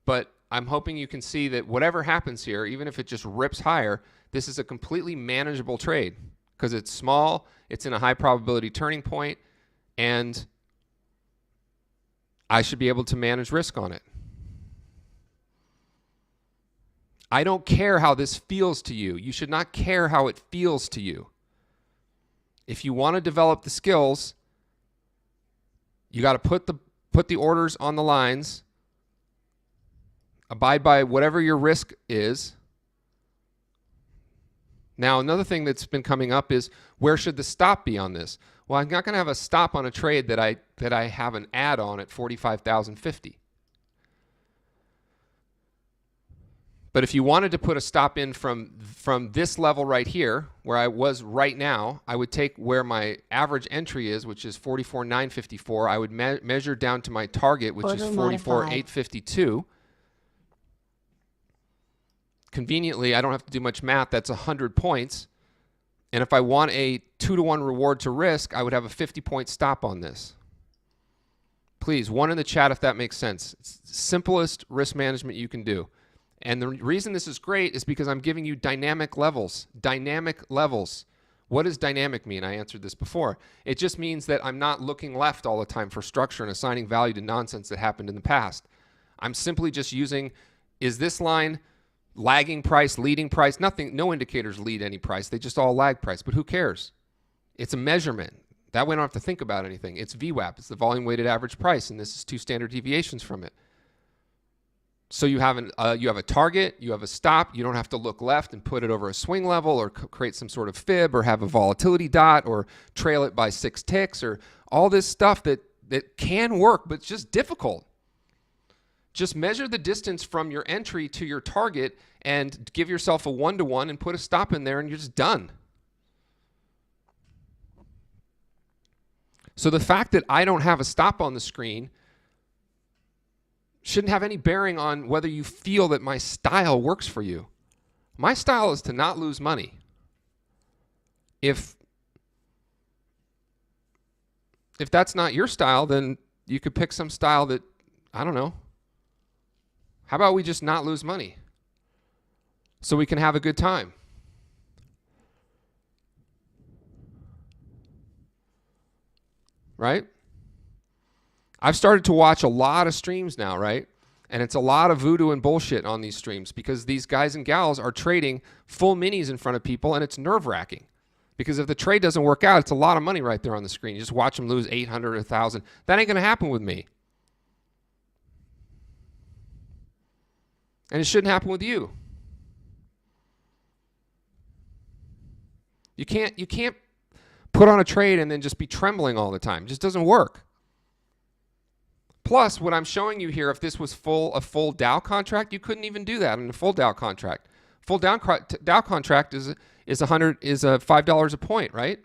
but I'm hoping you can see that whatever happens here, even if it just rips higher, this is a completely manageable trade because it's small, it's in a high probability turning point, and I should be able to manage risk on it. I don't care how this feels to you. You should not care how it feels to you. If you want to develop the skills, you got to put the orders on the lines, abide by whatever your risk is. Now, another thing that's been coming up is where should the stop be on this? Well, I'm not going to have a stop on a trade that I have an add on at 45,050. But if you wanted to put a stop in from this level right here, where I was right now, I would take where my average entry is, which is 44,954. I would measure down to my target, which is 44,852. Conveniently, I don't have to do much math. That's 100 points. And if I want a 2-to-1 reward to risk, I would have a 50-point stop on this. Please, one in the chat if that makes sense. It's the simplest risk management you can do. And the reason this is great is because I'm giving you dynamic levels. Dynamic levels. What does dynamic mean? I answered this before. It just means that I'm not looking left all the time for structure and assigning value to nonsense that happened in the past. I'm simply just using, is this line lagging price, leading price? Nothing, no indicators lead any price. They just all lag price. But who cares? It's a measurement. That way I don't have to think about anything. It's VWAP. It's the volume weighted average price. And this is 2 standard deviations from it. So you have a target, you have a stop. You don't have to look left and put it over a swing level or create some sort of fib or have a volatility dot or trail it by 6 ticks or all this stuff that can work, but it's just difficult. Just measure the distance from your entry to your target and give yourself a 1-to-1 and put a stop in there and you're just done. So the fact that I don't have a stop on the screen shouldn't have any bearing on whether you feel that my style works for you. My style is to not lose money. If that's not your style, then you could pick some style that, I don't know. How about we just not lose money so we can have a good time? Right? I've started to watch a lot of streams now, right? And it's a lot of voodoo and bullshit on these streams because these guys and gals are trading full minis in front of people, and it's nerve-wracking. Because if the trade doesn't work out, it's a lot of money right there on the screen. You just watch them lose 800 or 1,000. That ain't going to happen with me. And it shouldn't happen with you. You can't put on a trade and then just be trembling all the time. It just doesn't work. Plus, what I'm showing you here, if this was a full Dow contract, you couldn't even do that in a full Dow contract. Full Dow contract is $5 a point, right?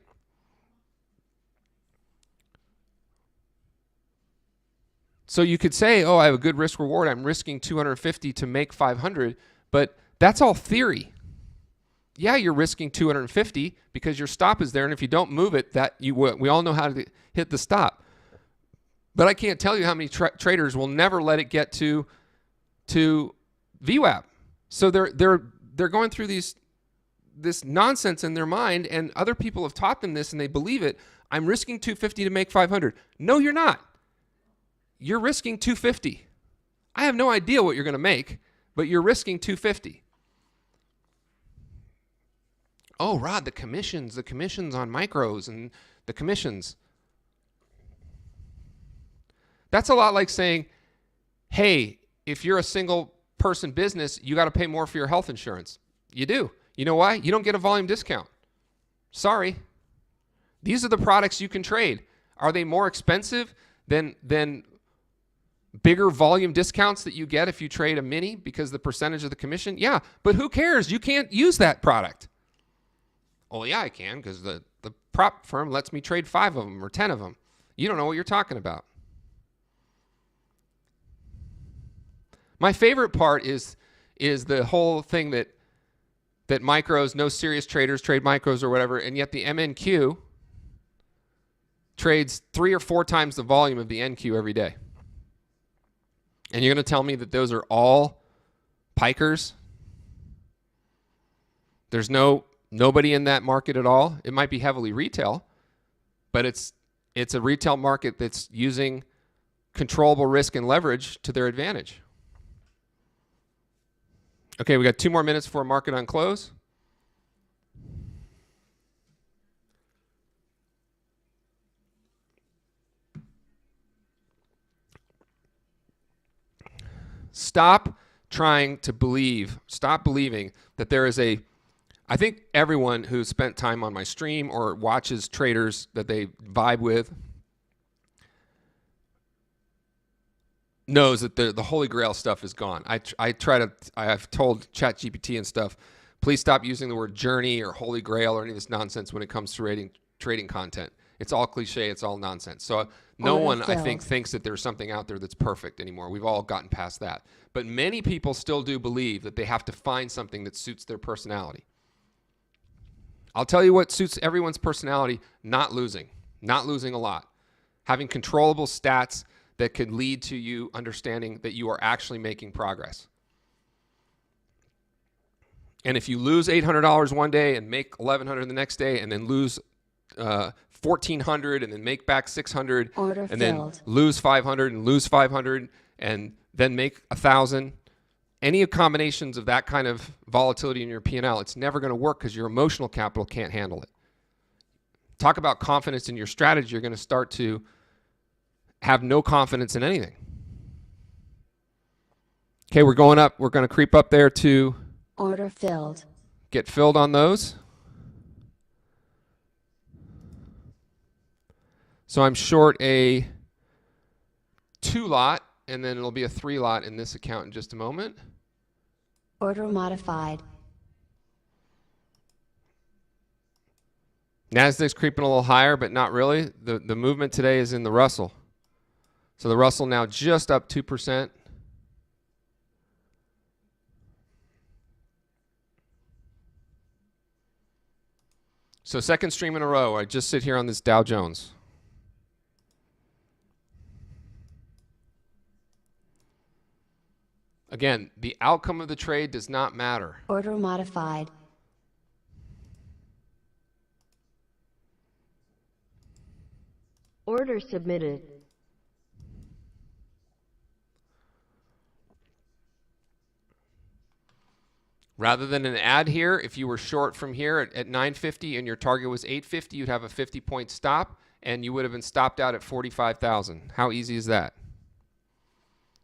So you could say, oh, I have a good risk reward. I'm risking 250 to make 500, but that's all theory. Yeah, you're risking 250 because your stop is there, and if you don't move it, we all know how to hit the stop. But I can't tell you how many traders will never let it get to VWAP. So they're going through this nonsense in their mind, and other people have taught them this, and they believe it. I'm risking 250 to make 500. No, you're not. You're risking 250. I have no idea what you're going to make, but you're risking 250. Oh, Rod, the commissions on micros and the commissions. That's a lot like saying, hey, if you're a single person business, you got to pay more for your health insurance. You do. You know why? You don't get a volume discount. Sorry. These are the products you can trade. Are they more expensive than bigger volume discounts that you get if you trade a mini because the percentage of the commission? Yeah, but who cares? You can't use that product. Oh, yeah, I can because the prop firm lets me trade 5 of them or 10 of them. You don't know what you're talking about. My favorite part is the whole thing that micros, no serious traders trade micros or whatever, and yet the MNQ trades 3 or 4 times the volume of the NQ every day. And you're going to tell me that those are all pikers? There's nobody in that market at all. It might be heavily retail, but it's a retail market that's using controllable risk and leverage to their advantage. Okay, we got 2 more minutes for market on close. Stop believing that there is I think everyone who's spent time on my stream or watches traders that they vibe with knows that the Holy Grail stuff is gone. I've told ChatGPT and stuff, please stop using the word journey or Holy Grail or any of this nonsense when it comes to trading content. It's all cliche. It's all nonsense. So no one, I think, thinks that there's something out there that's perfect anymore. We've all gotten past that. But many people still do believe that they have to find something that suits their personality. I'll tell you what suits everyone's personality: not losing a lot, having controllable stats that could lead to you understanding that you are actually making progress. And if you lose $800 one day and make $1,100 the next day, and then lose $1,400 and then make back $600, and then lose $500 and lose $500 and then make $1,000, any combinations of that kind of volatility in your P&L, it's never going to work because your emotional capital can't handle it. Talk about confidence in your strategy. You're going to start to have no confidence in anything. Okay, we're going up. We're going to creep up there to order filled. Get filled on those. So I'm short a 2 lot, and then it'll be a 3 lot in this account in just a moment. Order modified. Nasdaq's creeping a little higher, but not really. The movement today is in the Russell. So the Russell now just up 2%. So second stream in a row, I just sit here on this Dow Jones. Again, the outcome of the trade does not matter. Order modified. Order submitted. Rather than an add here, if you were short from here at 950 and your target was 850, you'd have a 50-point stop, and you would have been stopped out at 45,000. How easy is that?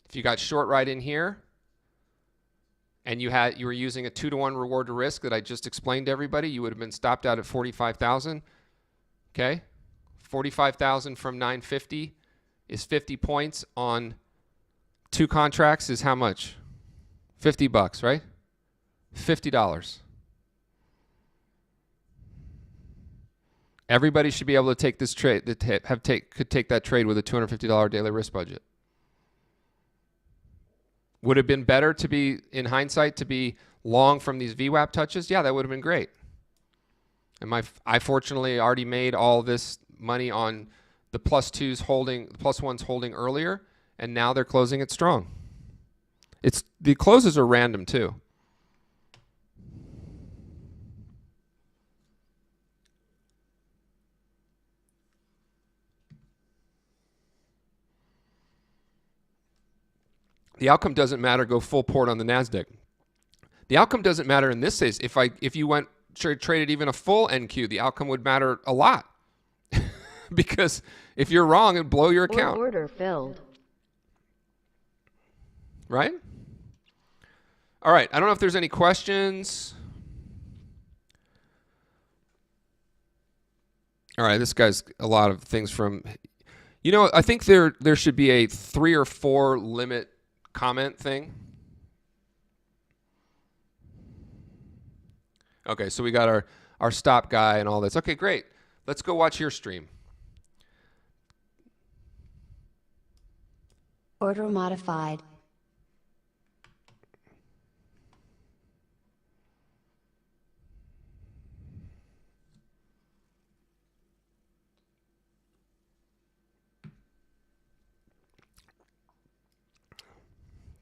If you got short right in here, and you were using a 2-to-1 reward to risk that I just explained to everybody, you would have been stopped out at 45,000. Okay, 45,000 from 950 is 50 points on 2 contracts is how much? $50, right? $50. Everybody should be able to take this trade. Could take that trade with a $250 daily risk budget. Would it have been better to be, in hindsight, to be long from these VWAP touches? Yeah, that would have been great. And I fortunately already made all this money on the +2s holding, the +1s holding earlier, and now they're closing it strong. The closes are random too. The outcome doesn't matter. Go full port on the NASDAQ. The outcome doesn't matter in this case. If you went traded even a full NQ, the outcome would matter a lot. Because if you're wrong, it'd blow your account. Order filled. Right? All right. I don't know if there's any questions. All right. This guy's a lot of things from, I think there should be a 3 or 4 limit comment thing. Okay, so we got our stop guy and all this. Okay, great. Let's go watch your stream. Order modified.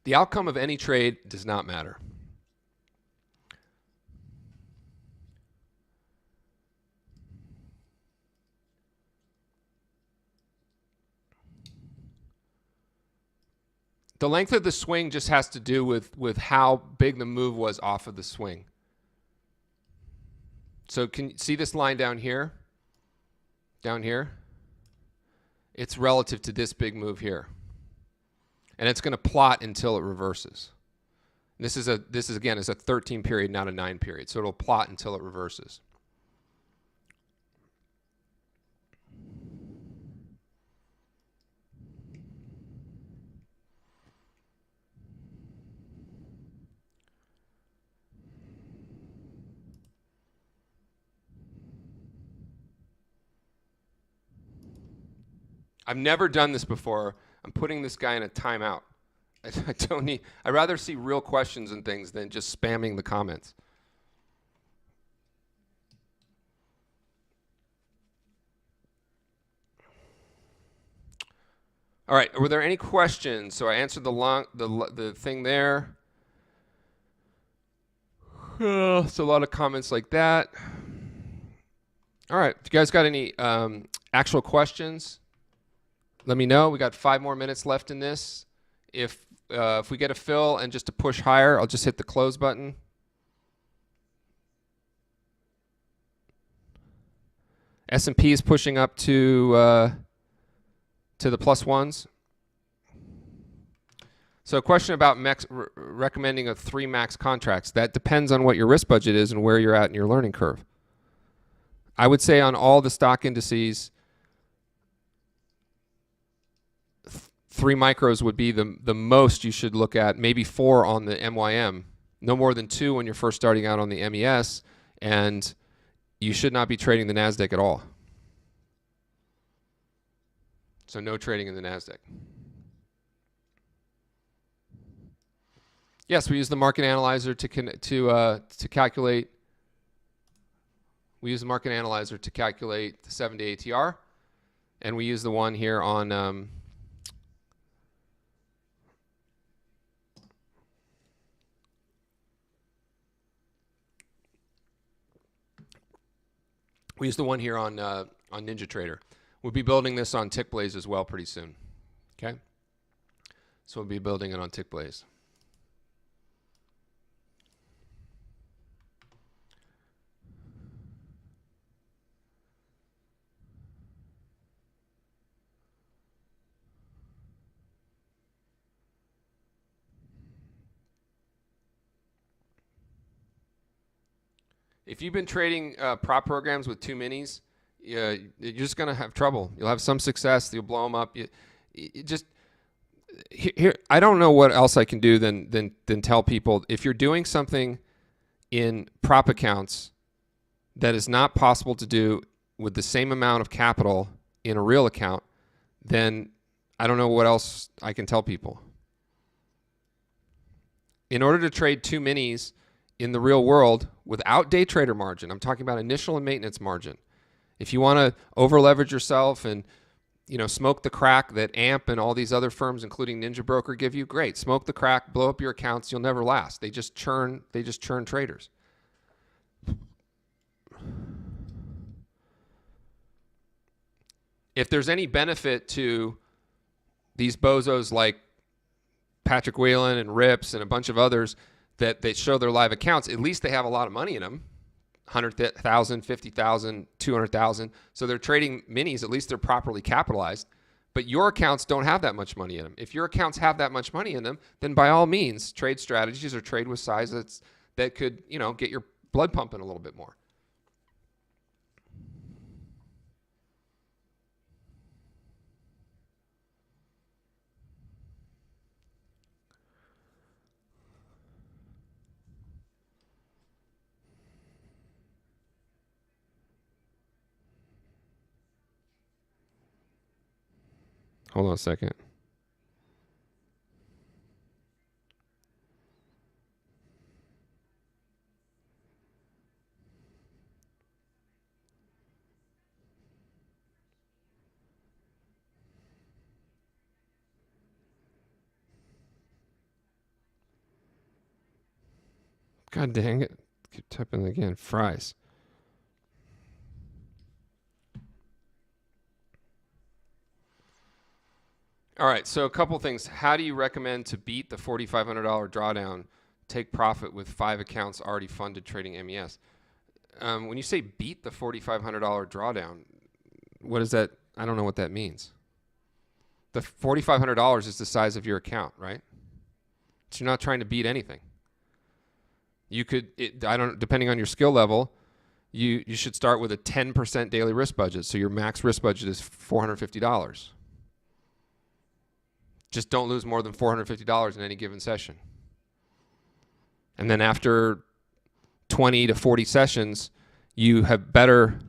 The outcome of any trade does not matter. The length of the swing just has to do with how big the move was off of the swing. So can you see this line down here? Down here? It's relative to this big move here. And it's going to plot until it reverses. This is again is a 13 period, not a 9 period. So it'll plot until it reverses. I've never done this before. I'm putting this guy in a timeout. I don't need. I'd rather see real questions and things than just spamming the comments. All right. Were there any questions? So I answered the thing there. So a lot of comments like that. All right. If you guys got any actual questions, let me know. We got 5 more minutes left in this. If we get a fill and just to push higher, I'll just hit the close button. S&P is pushing up to the +1s. So a question about recommending a 3 max contracts. That depends on what your risk budget is and where you're at in your learning curve. I would say on all the stock indices, 3 micros would be the most you should look at, maybe 4 on the MYM, no more than 2 when you're first starting out on the MES, and you should not be trading the NASDAQ at all. So no trading in the NASDAQ. Yes, we use the market analyzer to calculate. We use the market analyzer to calculate the 7-day ATR, and we use the one here on. We use the one here on NinjaTrader. We'll be building this on TickBlaze as well pretty soon. Okay, so we'll be building it on TickBlaze. If you've been trading prop programs with 2 minis, you're just going to have trouble. You'll have some success. You'll blow them up. Here, I don't know what else I can do than tell people, if you're doing something in prop accounts that is not possible to do with the same amount of capital in a real account, then I don't know what else I can tell people. in order to trade 2 minis in the real world without day trader margin, I'm talking about initial and maintenance margin. If you want to over leverage yourself and smoke the crack that AMP and all these other firms, including Ninja Broker, give you, great. Smoke the crack, blow up your accounts. You'll never last. They just churn traders. If there's any benefit to these bozos like Patrick Whelan and Rips and a bunch of others that they show their live accounts, at least they have a lot of money in them. 100,000, 50,000, 200,000. So they're trading minis. At least they're properly capitalized. But your accounts don't have that much money in them. If your accounts have that much money in them, then by all means, trade strategies or trade with size that could, get your blood pumping a little bit more. Hold on a second. God dang it. Keep typing again. Fries. All right, so a couple things. How do you recommend to beat the $4,500 drawdown, take profit with 5 accounts already funded trading MES? When you say beat the $4,500 drawdown, what is that? I don't know what that means. The $4,500 is the size of your account, right? So you're not trying to beat anything. You could, depending on your skill level, you should start with a 10% daily risk budget. So your max risk budget is $450. Just don't lose more than $450 in any given session. And then after 20 to 40 sessions, you have better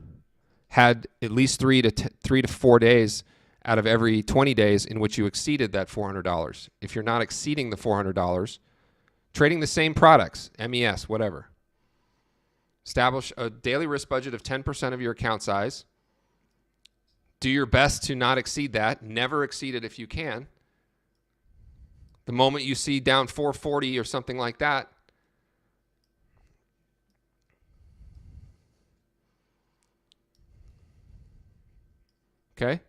had at least 3 to 4 days out of every 20 days in which you exceeded that $400. If you're not exceeding the $400, trading the same products, MES, whatever, establish a daily risk budget of 10% of your account size. Do your best to not exceed that. Never exceed it if you can. The moment you see down 440 or something like that, okay?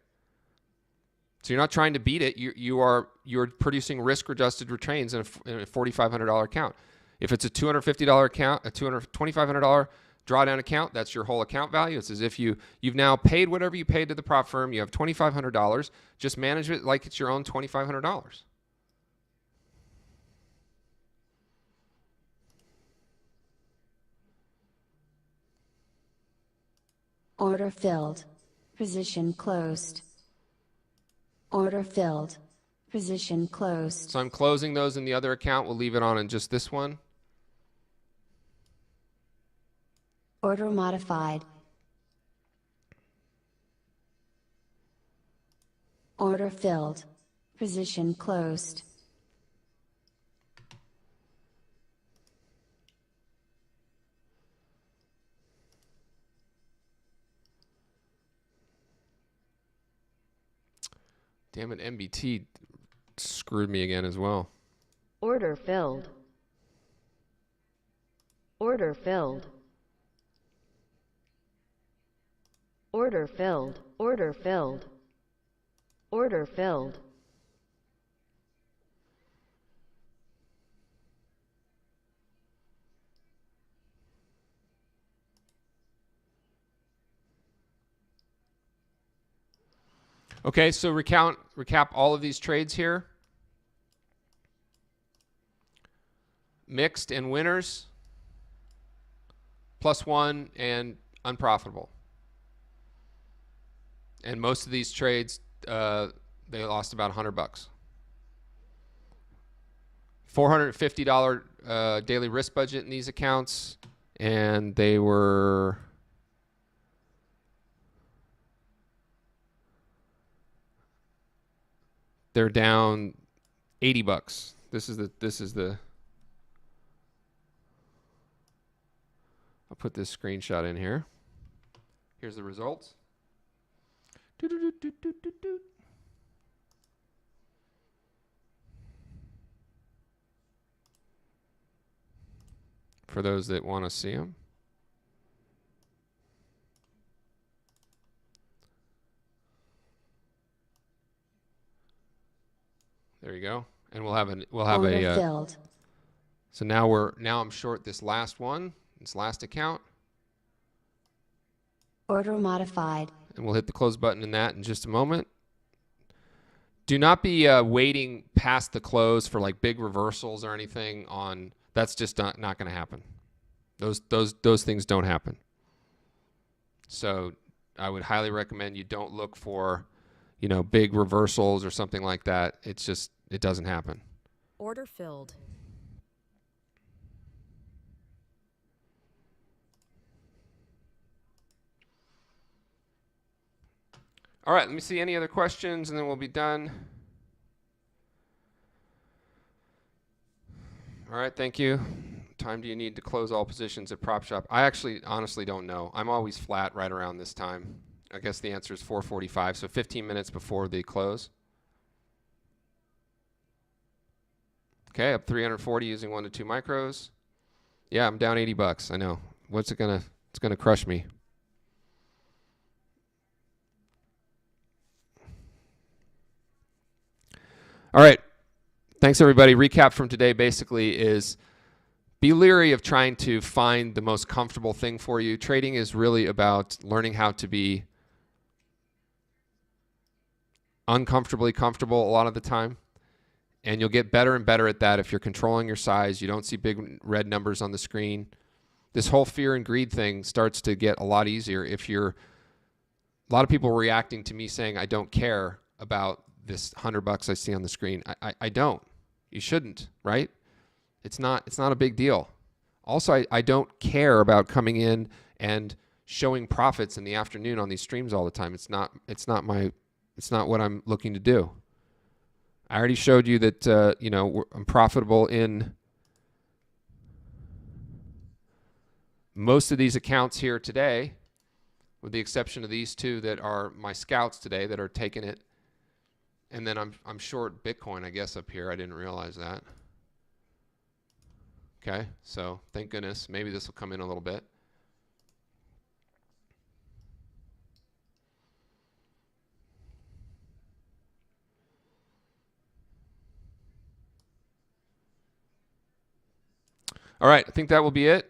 So you're not trying to beat it. You're producing risk-adjusted returns in a $4,500 account. If it's a $250 account, a $2,500 drawdown account, that's your whole account value. It's as if you've now paid whatever you paid to the prop firm. You have $2,500. Just manage it like it's your own $2,500. Order filled. Position closed. Order filled. Position closed. So I'm closing those in the other account. We'll leave it on in just this one. Order modified. Order filled. Position closed. Damn it, MBT screwed me again as well. Order filled. Order filled. Order filled. Order filled. Order filled. Okay, so recap all of these trades here. Mixed and winners, +1 and unprofitable. And most of these trades, they lost about $100. $450 daily risk budget in these accounts, and they're down $80. This is the I'll put this screenshot in here. Here's the results. Doo-doo-doo-doo-doo-doo. For those that want to see them. There you go. And we'll have Order filled. So now I'm short this last one, this last account. Order modified. And we'll hit the close button in that in just a moment. Do not be waiting past the close for like big reversals or anything on. That's just not going to happen. Those things don't happen. So I would highly recommend you don't look for, big reversals or something like that. It doesn't happen. Order filled. All right, let me see any other questions and then we'll be done. All right, thank you. Time do you need to close all positions at Prop Shop? I actually honestly don't know. I'm always flat right around this time. I guess the answer is 4:45, so 15 minutes before the close. Okay, up 340 using 1 to 2 micros. Yeah, I'm down $80. I know. It's gonna crush me. All right. Thanks, everybody. Recap from today basically is be leery of trying to find the most comfortable thing for you. Trading is really about learning how to be uncomfortably comfortable a lot of the time. And you'll get better and better at that if you're controlling your size. You don't see big red numbers on the screen. This whole fear and greed thing starts to get a lot easier if a lot of people reacting to me saying, I don't care about this $100 I see on the screen. I don't. You shouldn't, right? It's not a big deal. Also, I don't care about coming in and showing profits in the afternoon on these streams all the time. It's not what I'm looking to do. I already showed you that I'm profitable in most of these accounts here today, with the exception of these two that are my scouts today that are taking it. And then I'm short Bitcoin, I guess, up here. I didn't realize that. Okay, so thank goodness. Maybe this will come in a little bit. All right, I think that will be it.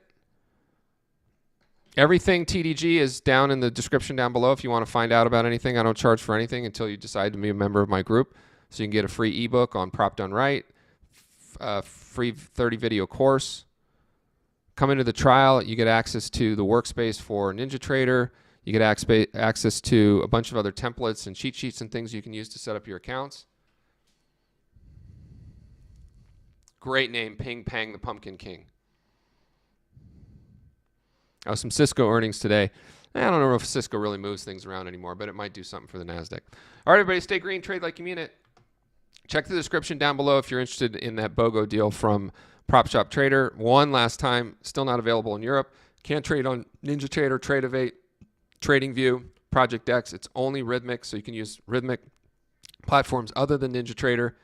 Everything TDG is down in the description down below if you want to find out about anything. I don't charge for anything until you decide to be a member of my group. So you can get a free ebook on Prop Done Right, free 30 video course. Come into the trial, you get access to the workspace for NinjaTrader. You get access to a bunch of other templates and cheat sheets and things you can use to set up your accounts. Great name, Ping Pang the Pumpkin King. Some Cisco earnings today. I don't know if Cisco really moves things around anymore, but it might do something for the NASDAQ. All right, everybody, stay green, trade like you mean it. Check the description down below if you're interested in that BOGO deal from Prop Shop Trader. One last time, still not available in Europe. Can't trade on NinjaTrader, Tradovate, TradingView, ProjectX. It's only Rithmic, so you can use Rithmic platforms other than NinjaTrader.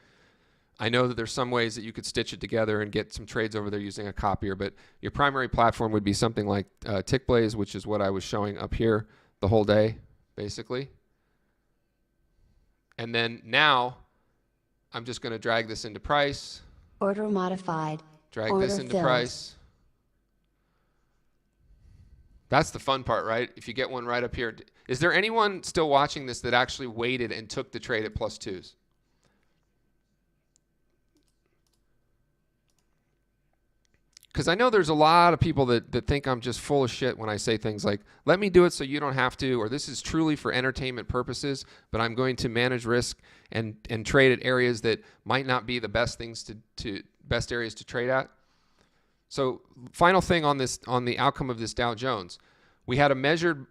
I know that there's some ways that you could stitch it together and get some trades over there using a copier, but your primary platform would be something like TickBlaze, which is what I was showing up here the whole day, basically. And then now I'm just going to drag this into price. Order modified. Drag Order this into filled. price. That's the fun part, right? If you get one right up here. Is there anyone still watching this that actually waited and took the trade at +2s? Because I know there's a lot of people that think I'm just full of shit when I say things like, let me do it so you don't have to, or this is truly for entertainment purposes, but I'm going to manage risk and trade at areas that might not be the best things best areas to trade at. So final thing on the outcome of this Dow Jones. We had a measured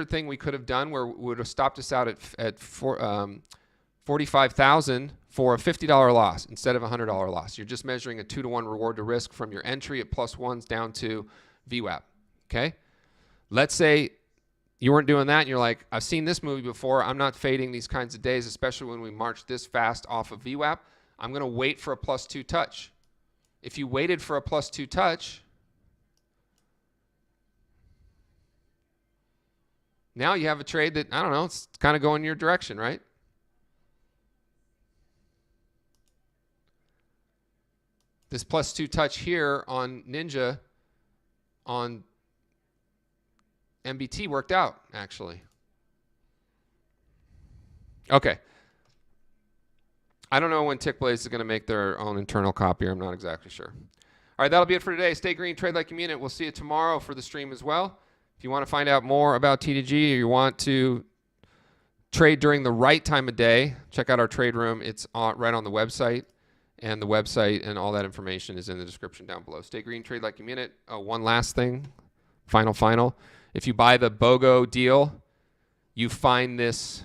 thing we could have done where we would have stopped us out at 45,000 for a $50 loss instead of a $100 loss. You're just measuring a 2-to-1 reward to risk from your entry at +1s down to VWAP. Okay? Let's say you weren't doing that and you're like, I've seen this movie before. I'm not fading these kinds of days, especially when we march this fast off of VWAP. I'm going to wait for a +2 touch. If you waited for a +2 touch, now you have a trade that, I don't know, it's kind of going your direction, right? This +2 touch here on Ninja on MBT worked out, actually. Okay. I don't know when TickBlaze is going to make their own internal copier. I'm not exactly sure. All right, that'll be it for today. Stay green, trade like you mean it. We'll see you tomorrow for the stream as well. If you want to find out more about TDG or you want to trade during the right time of day, check out our trade room. It's right on the website. And the website and all that information is in the description down below. Stay green, trade like you mean it. One last thing, final. If you buy the BOGO deal, you find this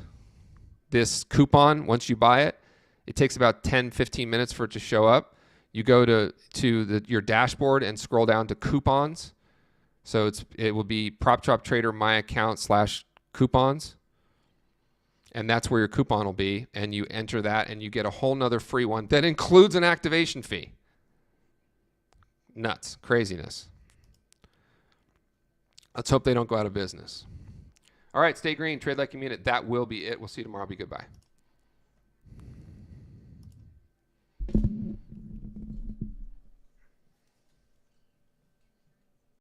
coupon. Once you buy it, it takes about 10-15 minutes for it to show up. You go to your dashboard and scroll down to coupons. So it will be ProjectTrader my account /coupons. And that's where your coupon will be. And you enter that and you get a whole nother free one that includes an activation fee. Nuts. Craziness. Let's hope they don't go out of business. All right, stay green. Trade like you mean it. That will be it. We'll see you tomorrow. Be goodbye.